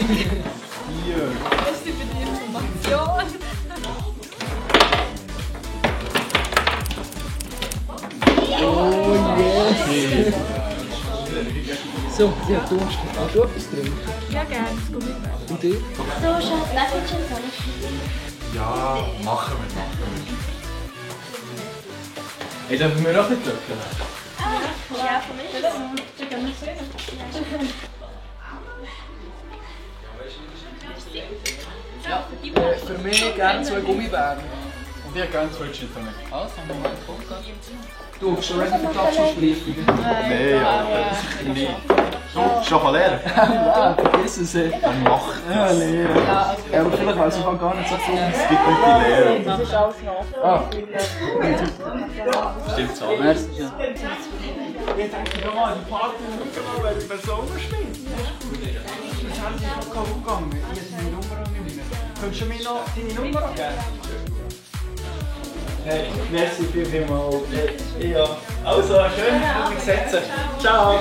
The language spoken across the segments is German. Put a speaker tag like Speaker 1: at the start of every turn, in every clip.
Speaker 1: Hier.
Speaker 2: Das ist für die Information.
Speaker 3: Oh yes! So, ja, Durst. Hast du etwas trinken?
Speaker 2: Ja, gerne. Das Gummibär.
Speaker 3: Und dir?
Speaker 4: So, Schatz, lass uns schon zusammen.
Speaker 1: Ja, machen wir. Hey, dürfen wir auch nicht drücken?
Speaker 4: Ja, für mich.
Speaker 3: Für mich gerne 2 Gummibären.
Speaker 1: Und ich gerne 2 Gin Tonic.
Speaker 3: Also, Moment, gucken. Du, bist du ready für die Abschlussbesprechung?
Speaker 1: Nein, ja. Nie. Schon mal leer?
Speaker 3: Ja, vergiss es.
Speaker 1: Dann mach
Speaker 3: Ja,
Speaker 1: das.
Speaker 3: leer. Ja, aber vielleicht weiß ich auch gar nicht so viel.
Speaker 1: Es gibt nicht die Leere.
Speaker 2: Das ist alles noch.
Speaker 3: Ah,
Speaker 1: Stimmt so.
Speaker 3: merci. Ja.
Speaker 5: Ich denke, ja, die Party schau mal, wenn du Sonne spielst. Das haben sie noch kaputt gegangen. Ich habe deine Nummer nicht mehr. Könntest du mir noch deine Nummer geben? Hey, merci vielmals. Ja, also schön, dass wir setzen. Ciao.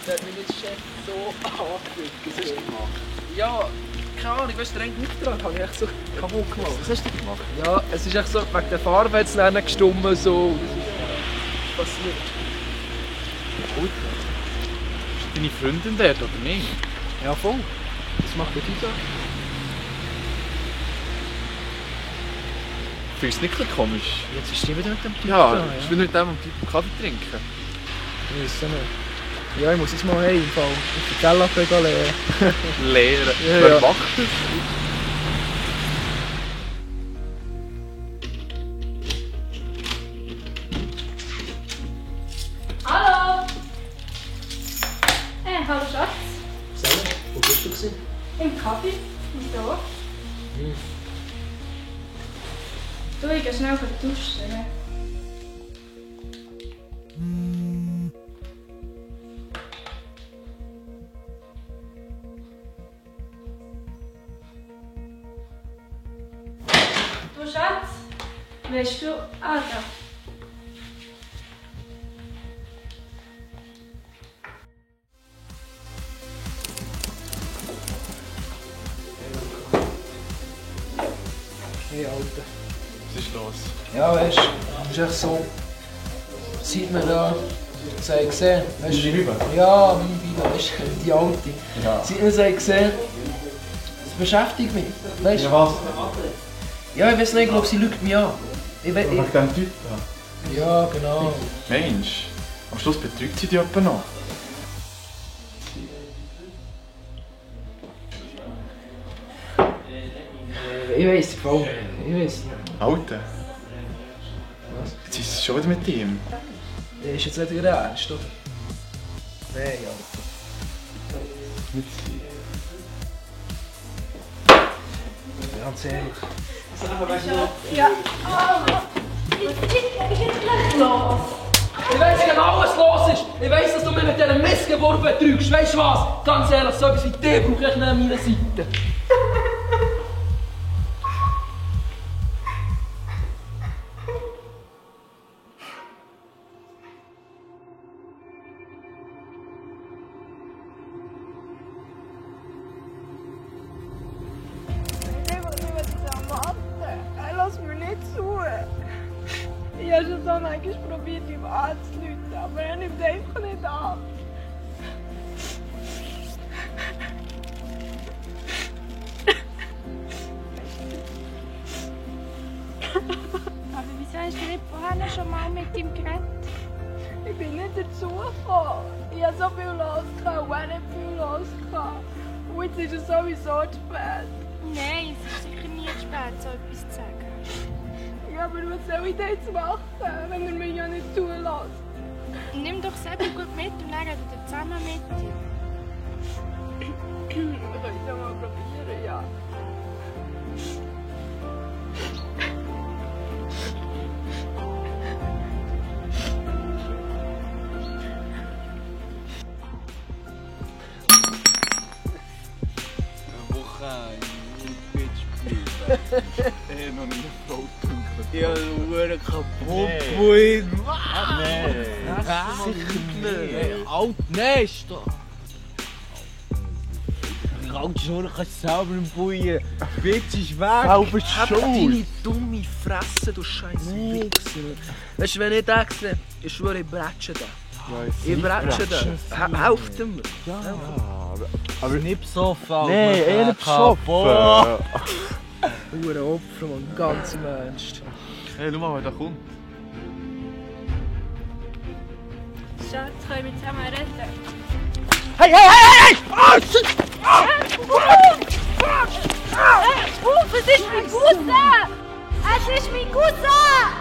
Speaker 3: Der hat mich jetzt Chef so angerückt. Was hast du gemacht? Ja, keine Ahnung, weißt du, den Auftrag habe ich echt so kaputt gemacht. Was hast du gemacht? Ja, es ist echt so, wegen der Farbe hat es dann gestummen, so. Das ist passiert.
Speaker 1: Gut. Ist deine Freundin dort, oder nicht?
Speaker 3: Ja, voll. Was macht der Tita?
Speaker 1: Findest du es nicht ein bisschen komisch?
Speaker 3: Jetzt ist die wieder mit dem Tita.
Speaker 1: Ja, ich will mit dem am Kaffee trinken.
Speaker 3: Ich weiß es nicht. Ja, ich muss jetzt mal heim, im Fall. Ich kann den Keller leeren.
Speaker 1: Leeren.
Speaker 3: Ja,
Speaker 1: Wer
Speaker 3: ja.
Speaker 1: macht das?
Speaker 4: Hallo! Hallo Schatz.
Speaker 3: Sarah, wo bist du gewesen?
Speaker 4: Im Kaffee. Wieso? Du, ich gehe schnell für die Dusche. Ne? Du Schatz, weißt du, da.
Speaker 3: Hey, Alter.
Speaker 1: Was ist los?
Speaker 3: Ja, weißt du, es ist echt so. Seit wir da sie gesehen haben, weißt
Speaker 1: Die Bibel?
Speaker 3: Ja, meine Bibel, weißt du, die alte.
Speaker 1: Ja.
Speaker 3: Seit wir sie gesehen das beschäftigt mich. Weißt
Speaker 1: Ja,
Speaker 3: du?
Speaker 1: was?
Speaker 3: Ja, ich weiß nicht, ich glaube, sie lügt mich an.
Speaker 1: Wegen dem Typ da?
Speaker 3: Ja, genau.
Speaker 1: Mensch, am Schluss betrügt sie dich etwa noch.
Speaker 3: Ich weiß, sie gefällt mir. Ich weiß nicht.
Speaker 1: Alter,
Speaker 3: Was?
Speaker 1: jetzt ist es schon wieder mit ihm.
Speaker 3: Der ist jetzt nicht wieder ernst, oder? Nein, Alter.
Speaker 1: Mit
Speaker 3: Ganz ehrlich.
Speaker 4: Ja. Ich bin gleich los.
Speaker 3: Ich weiss genau, was los ist. Ich weiss, dass du mich mit dieser Missgeburt betrügst. Weißt du was? Ganz ehrlich, so etwas wie dich brauche ich nicht an meiner Seite.
Speaker 2: Lass mich nicht zu. Ich habe schon so manchmal probiert, ihm anzurufen, aber er nimmt einfach nicht ab.
Speaker 4: Aber wieso hast du nicht vorher schon mal mit ihm geredet?
Speaker 2: Ich bin nicht dazu gekommen. Ich hatte so viel los und er nicht viel los. Und jetzt ist es sowieso zu spät.
Speaker 4: Nein, es ist sicher nie zu spät, so etwas zu sagen.
Speaker 2: Ja, aber was soll ich denn jetzt machen, wenn er mich ja nicht zulässt?
Speaker 4: Nimm doch selber gut mit und dann reden wir zusammen mit dir.
Speaker 2: Wir können es ja mal probieren, ja.
Speaker 1: Wo kann ich mit spielen? Noch nie eine Frau tun.
Speaker 6: Ja, du kaputt, Boy.
Speaker 5: Nein.
Speaker 6: Sicher nicht. Alt, nein, ist doch. Alt schon, kannst selber buien. Bitch ist weg.
Speaker 5: Selber
Speaker 3: Hab deine dumme Fresse, du scheiß Wichser. Weißt du, wenn ich den sehe, ich schwöre, ich bretsche den. Ich bretsche den. Helft mir.
Speaker 6: Aber nicht besoffen, Alter.
Speaker 5: Nein, eher nicht besoffen.
Speaker 3: Hure Opfer, Mann, ganz im Ernst.
Speaker 1: Hey, schau mal, wer da kommt.
Speaker 4: Schatz, können wir zusammen retten?
Speaker 5: Hey! Ah, shit!
Speaker 4: Es ist mein Cousin! Es ist mein Cousin! Es ist mein Cousin!